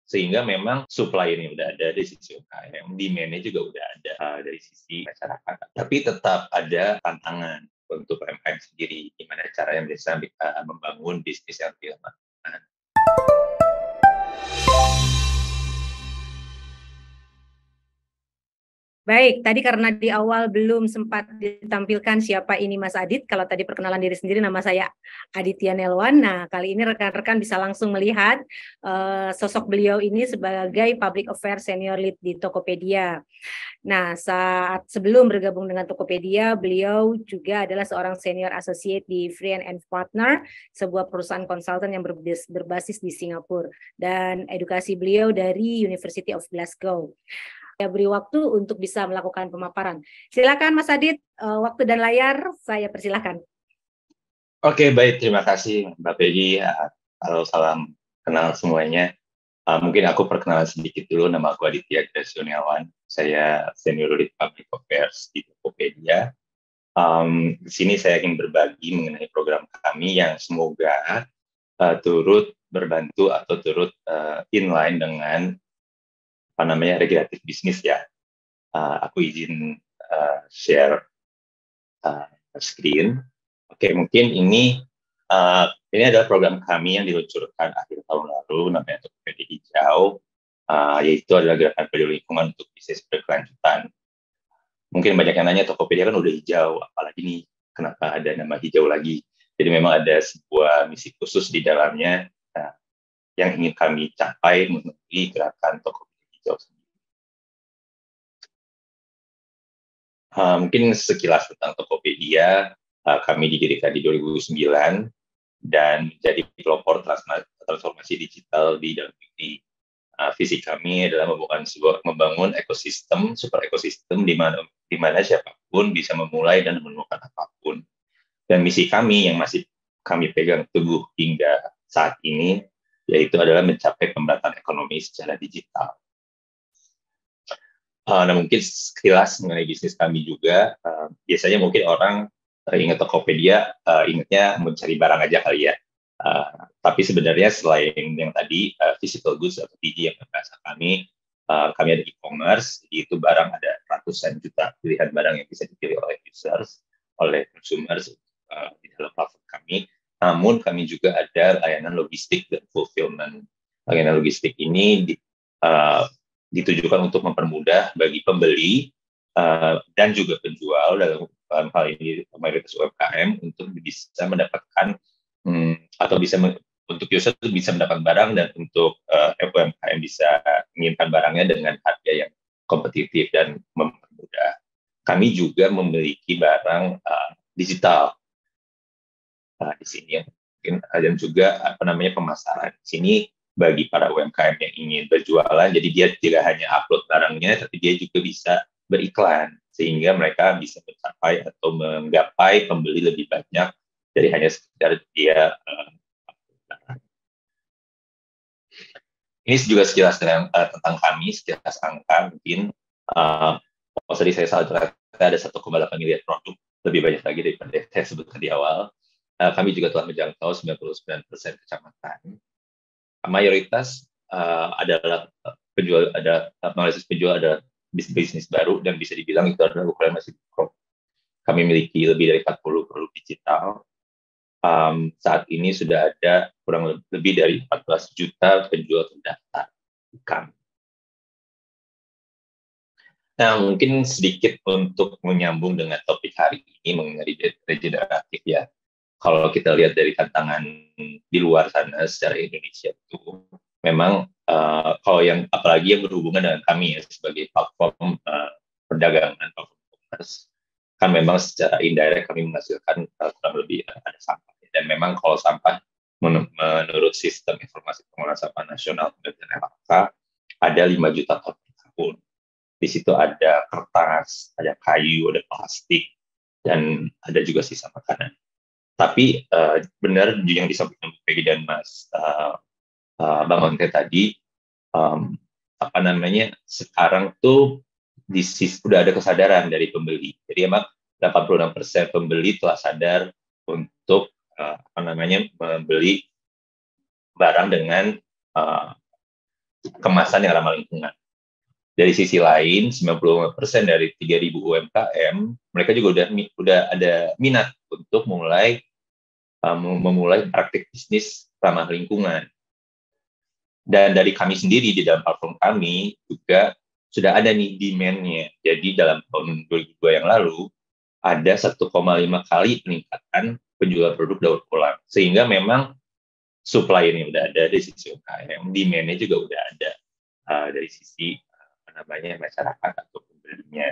Sehingga memang supply ini udah ada dari sisi UMKM, demand-nya juga udah ada dari sisi masyarakat. Tapi tetap ada tantangan untuk UMKM sendiri, gimana caranya bisa membangun bisnis yang lebih aman. Baik, tadi karena di awal belum sempat ditampilkan siapa ini Mas Adit. Kalau tadi perkenalan diri sendiri, nama saya Aditya Nelwan. Nah, kali ini rekan-rekan bisa langsung melihat sosok beliau ini sebagai Public Affairs Senior Lead di Tokopedia. Nah, saat sebelum bergabung dengan Tokopedia, beliau juga adalah seorang Senior Associate di Friend & Partner, sebuah perusahaan konsultan yang berbasis di Singapura. Dan edukasi beliau dari University of Glasgow. Saya beri waktu untuk bisa melakukan pemaparan. Silakan Mas Adit, waktu dan layar saya persilahkan. Oke, baik. Terima kasih Mbak Peggy. Halo, salam kenal semuanya. Mungkin aku perkenalan sedikit dulu. Nama aku Aditya Gresioniawan. Saya Senior Lead Public Affairs di Tokopedia. Di sini saya ingin berbagi mengenai program kami yang semoga turut berbantu atau turut inline dengan regulatif bisnis ya. Aku izin share screen. Oke, mungkin ini adalah program kami yang diluncurkan akhir tahun lalu, namanya Tokopedia Hijau, yaitu adalah gerakan peduli lingkungan untuk bisnis berkelanjutan. Mungkin banyak yang nanya, Tokopedia kan udah hijau, apalagi nih, kenapa ada nama hijau lagi? Jadi memang ada sebuah misi khusus di dalamnya yang ingin kami capai melalui gerakan Tokopedia Hijau. Mungkin sekilas tentang Tokopedia, kami didirikan di 2009 dan menjadi pelopor transformasi digital di dalam negeri. Visi kami adalah membangun ekosistem, super ekosistem di mana siapapun bisa memulai dan menemukan apapun. Dan misi kami yang masih kami pegang teguh hingga saat ini, yaitu adalah mencapai pemerataan ekonomi secara digital. Nah, mungkin sekilas mengenai bisnis kami juga, biasanya mungkin orang ingat Tokopedia, ingatnya mencari barang aja kali ya. Tapi sebenarnya selain yang tadi, physical goods atau PG yang bahasa kami ada e-commerce, jadi itu barang ada ratusan juta pilihan barang yang bisa dipilih oleh users, oleh consumers di dalam platform kami. Namun kami juga ada layanan logistik dan fulfillment. Layanan logistik ini ditujukan untuk mempermudah bagi pembeli dan juga penjual dalam hal ini mayoritas UMKM untuk bisa mendapatkan atau bisa untuk user itu bisa mendapat barang dan untuk UMKM bisa menginginkan barangnya dengan harga yang kompetitif dan mempermudah. Kami juga memiliki barang digital di sini dan juga pemasaran di sini bagi para UMKM yang ingin berjualan, jadi dia tidak hanya upload barangnya, tapi dia juga bisa beriklan, sehingga mereka bisa mencapai atau menggapai pembeli lebih banyak dari hanya sekedar dia Ini juga sekilas tentang kami, sekilas angka mungkin. Tadi saya salah, ada 1,8 miliar produk, lebih banyak lagi daripada saya sebutkan di awal. Kami juga telah menjangkau 99% kecamatan. Mayoritas adalah penjual, analisis penjual ada bisnis baru dan bisa dibilang itu adalah ukuran masih mikro. Kami memiliki lebih dari 40 produk digital. Saat ini sudah ada kurang lebih dari 14 juta penjual terdaftar di kami. Nah, mungkin sedikit untuk menyambung dengan topik hari ini mengenai regeneratif ya. Kalau kita lihat dari tantangan di luar sana secara Indonesia itu, memang kalau yang apalagi yang berhubungan dengan kami ya sebagai platform perdagangan, platform e-commerce, kan memang secara indirect kami menghasilkan kurang lebih ada sampah. Dan memang kalau sampah menurut sistem informasi pengelolaan sampah nasional dan LHK ada 5 juta ton per tahun. Di situ ada kertas, ada kayu, ada plastik, dan ada juga sisa makanan. Tapi benar yang disampaikan Bu Peggy dan Mas Bang Onte tadi, sekarang tuh sudah ada kesadaran dari pembeli. Jadi emang 86% pembeli telah sadar untuk membeli barang dengan kemasan yang ramah lingkungan. Dari sisi lain, 95% dari 3.000 UMKM, mereka juga udah ada minat untuk memulai praktik bisnis ramah lingkungan. Dan dari kami sendiri di dalam platform kami juga sudah ada nih demand-nya. Jadi dalam tahun 2002 yang lalu ada 1,5 kali peningkatan penjualan produk daur ulang. Sehingga memang supply-nya udah ada dari sisi UMKM, demand-nya juga udah ada dari sisi masyarakat atau pembelinya.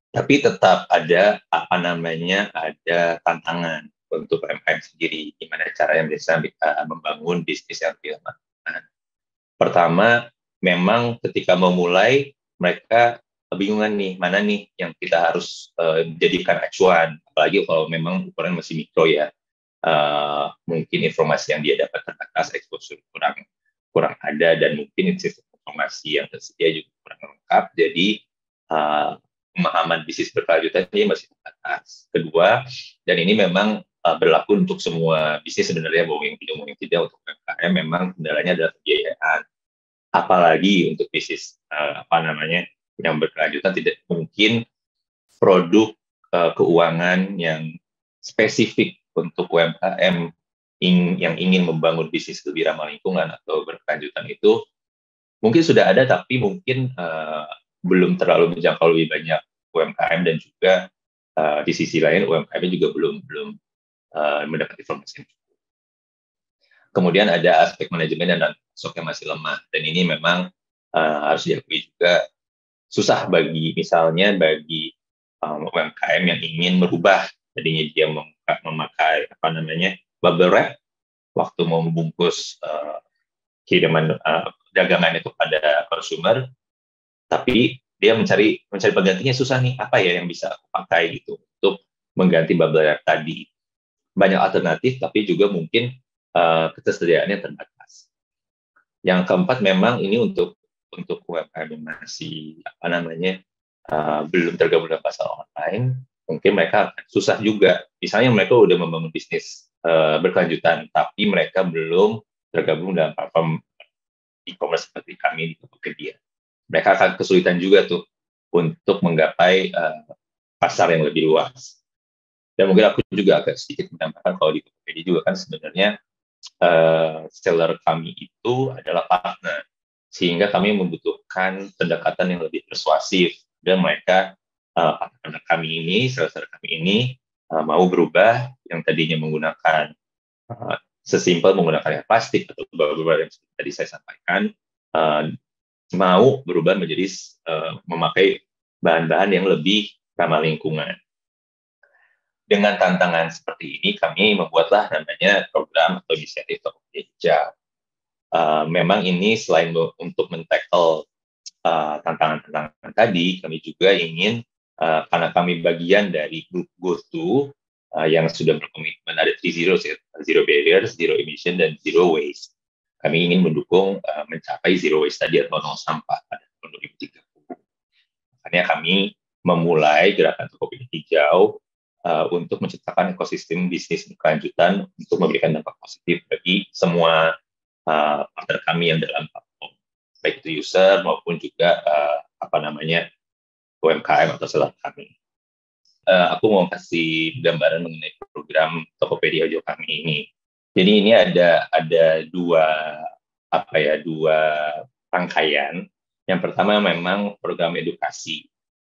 Tapi tetap ada ada tantangan untuk UMKM sendiri, gimana caranya bisa membangun bisnis yang lebih lama. Pertama, memang ketika memulai mereka kebingungan nih, mana nih yang kita harus jadikan acuan, apalagi kalau memang ukuran masih mikro ya. Mungkin informasi yang dia dapat terbatas, exposure kurang ada, dan mungkin sistem informasi yang tersedia juga kurang lengkap, jadi pemahaman bisnis berkelanjutannya masih terbatas. Kedua, dan ini memang berlaku untuk semua bisnis sebenarnya, mau yang tidak untuk UMKM, memang kendalanya adalah pembiayaan. Apalagi untuk bisnis yang berkelanjutan, tidak mungkin produk keuangan yang spesifik untuk UMKM yang ingin membangun bisnis lebih ramah lingkungan atau berkelanjutan itu mungkin sudah ada, tapi mungkin belum terlalu menjangkau lebih banyak UMKM, dan juga di sisi lain UMKM juga belum mendapat informasi. Kemudian ada aspek manajemen dan pasok yang masih lemah, dan ini memang harus diakui juga susah bagi UMKM yang ingin merubah, tadinya dia memakai bubble wrap waktu mau membungkus kiriman dagangan itu pada konsumer, tapi dia mencari penggantinya susah nih, apa ya yang bisa aku pakai gitu untuk mengganti bubble wrap tadi. Banyak alternatif, tapi juga mungkin ketersediaannya terbatas. Yang keempat, memang ini untuk UMKM yang masih belum tergabung dalam pasar online, mungkin mereka susah juga. Misalnya mereka udah membangun bisnis berkelanjutan, tapi mereka belum tergabung dalam platform e-commerce seperti kami di Tokopedia. Mereka akan kesulitan juga tuh untuk menggapai pasar yang lebih luas. Dan mungkin aku juga agak sedikit menambahkan, kalau di Tokopedia juga kan sebenarnya seller kami itu adalah partner, sehingga kami membutuhkan pendekatan yang lebih persuasif, dan mereka partner kami ini, seller kami ini mau berubah, yang tadinya menggunakan sesimpel menggunakan plastik atau bubble yang tadi saya sampaikan, mau berubah menjadi memakai bahan-bahan yang lebih ramah lingkungan. Dengan tantangan seperti ini, kami membuatlah namanya program atau inisiatif Tokopedia Hijau. Memang ini selain untuk men-tackle tantangan-tantangan tadi, kami juga ingin, karena kami bagian dari grup GoTo yang sudah berkomitmen ada 3 zeros, zero barriers, zero emission, dan zero waste. Kami ingin mendukung mencapai zero waste tadi atau nol sampah pada tahun 2030. Makanya kami memulai gerakan Tokopedia Hijau untuk menciptakan ekosistem bisnis berkelanjutan untuk memberikan dampak positif bagi semua partner kami yang dalam platform, baik itu user maupun juga UMKM atau seller kami. Aku mau kasih gambaran mengenai program Tokopedia Hijau kami ini. Jadi ini ada dua rangkaian. Yang pertama memang program edukasi.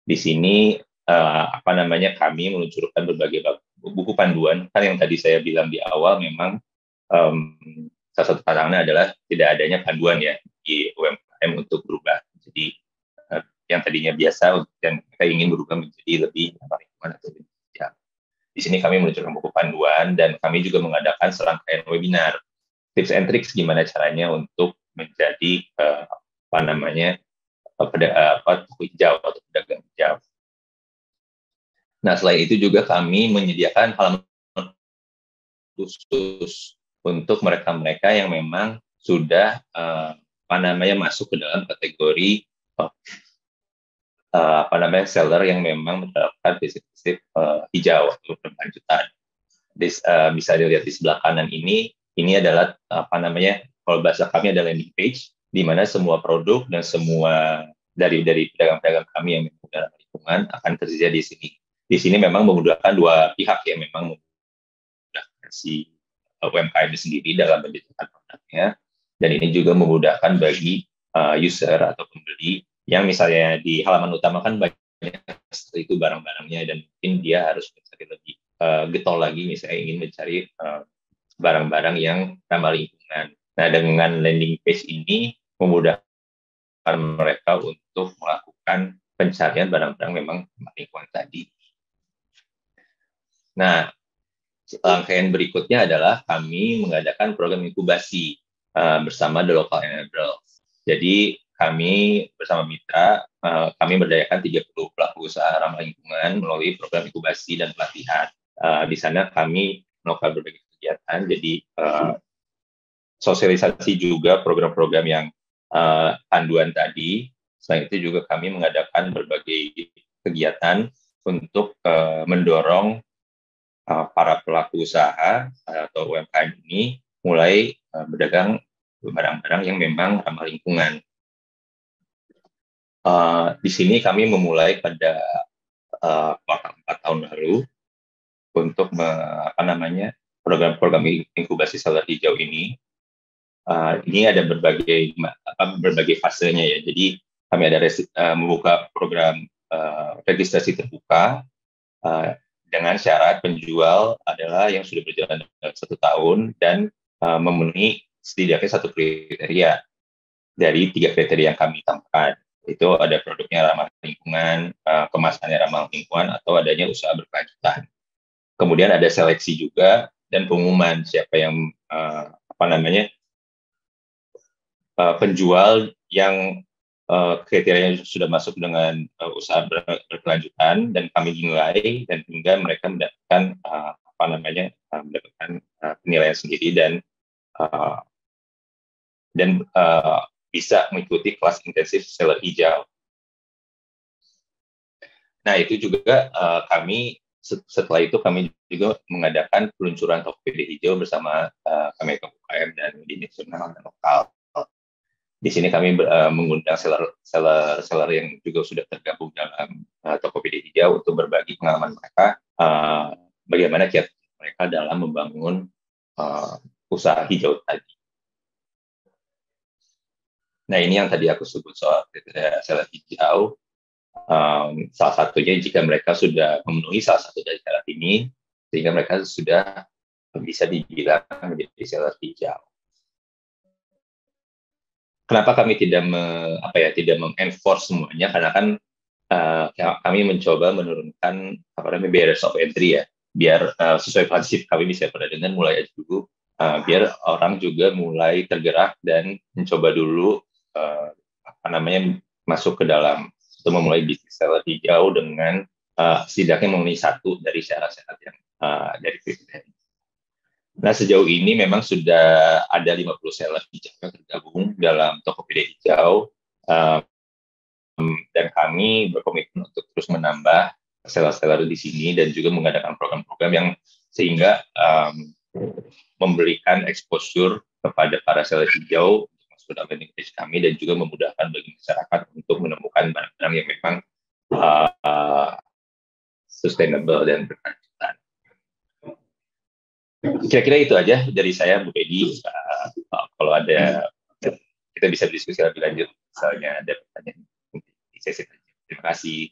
Di sini kami meluncurkan berbagai buku panduan. Kan yang tadi saya bilang di awal, memang salah satu tantangannya adalah tidak adanya panduan ya di UMKM untuk berubah. Jadi yang tadinya biasa dan mereka ingin berubah menjadi lebih lingkungan atau lebih ya. Di sini kami meluncurkan buku panduan, dan kami juga mengadakan serangkaian webinar tips and tricks gimana caranya untuk menjadi toko hijau atau pedagang hijau. Nah, selain itu juga kami menyediakan halaman khusus untuk mereka-mereka yang memang sudah masuk ke dalam kategori seller yang memang menerapkan prinsip hijau atau berkelanjutan. Bisa dilihat di sebelah kanan ini adalah kalau bahasa kami ada landing page, di mana semua produk dan semua dari pedagang-pedagang kami yang menggunakan lingkungan akan tersedia di sini. Di sini memang memudahkan dua pihak ya, memang memudahkan si UMKM sendiri dalam menjualkan produknya, dan ini juga memudahkan bagi user atau pembeli yang misalnya di halaman utama kan banyak itu barang-barangnya, dan mungkin dia harus mencari lebih getol lagi, misalnya ingin mencari barang-barang yang ramah lingkungan. Nah, dengan landing page ini memudahkan mereka untuk melakukan pencarian barang-barang memang ramah lingkungan tadi. Nah, rangkaian berikutnya adalah kami mengadakan program inkubasi bersama The Local Enablers. Jadi kami bersama mitra, kami berdayakan 30 pelaku usaha ramah lingkungan melalui program inkubasi dan pelatihan. Di sana kami melakukan berbagai kegiatan, jadi sosialisasi juga program-program yang panduan tadi. Selain itu juga kami mengadakan berbagai kegiatan untuk mendorong para pelaku usaha atau UMKM ini mulai berdagang barang-barang yang memang ramah lingkungan. Di sini kami memulai pada kuartal 4 tahun lalu untuk program-program inkubasi seller hijau ini. Ini ada berbagai fasenya ya. Jadi kami ada membuka program registrasi terbuka dengan syarat penjual adalah yang sudah berjalan 1 tahun dan memenuhi setidaknya 1 kriteria dari 3 kriteria yang kami tambahkan. Itu ada produknya ramah lingkungan, kemasannya ramah lingkungan, atau adanya usaha berkelanjutan. Kemudian ada seleksi juga dan pengumuman siapa yang penjual yang kriterianya sudah masuk dengan usaha berkelanjutan, dan kami nilai dan hingga mereka mendapatkan mendapatkan penilaian sendiri dan bisa mengikuti kelas intensif seller hijau. Nah, itu juga kami setelah itu kami juga mengadakan peluncuran Tokopedia hijau bersama Kemenko UKM dan di nasional dan lokal. Di sini kami mengundang seller yang juga sudah tergabung dalam Tokopedia hijau untuk berbagi pengalaman mereka, bagaimana kiat mereka dalam membangun usaha hijau tadi. Nah, ini yang tadi aku sebut soal kriteria seller hijau. Salah satunya jika mereka sudah memenuhi salah satu dari syarat ini, sehingga mereka sudah bisa dibilang menjadi seller hijau. Kenapa kami tidak mengenforce semuanya? Karena kan kami mencoba menurunkan barriers of entry ya, biar sesuai prinsip kami bisa pada dengan mulai aja dulu, biar orang juga mulai tergerak dan mencoba dulu masuk ke dalam untuk memulai bisnis seller hijau dengan setidaknya memenuhi 1 dari syarat-syarat yang dari kriteria. Nah, sejauh ini memang sudah ada 50 seller hijau yang tergabung dalam Tokopedia hijau, dan kami berkomitmen untuk terus menambah seller-seller di sini dan juga mengadakan program-program yang sehingga memberikan exposure kepada para seller hijau untuk dalam landing page kami, dan juga memudahkan bagi masyarakat untuk menemukan barang-barang yang memang sustainable dan berkelanjutan. Kira-kira itu aja dari saya, Bu Pedi. Kalau ada, kita bisa berdiskusi lebih lanjut misalnya ada pertanyaan di sesi. Terima kasih.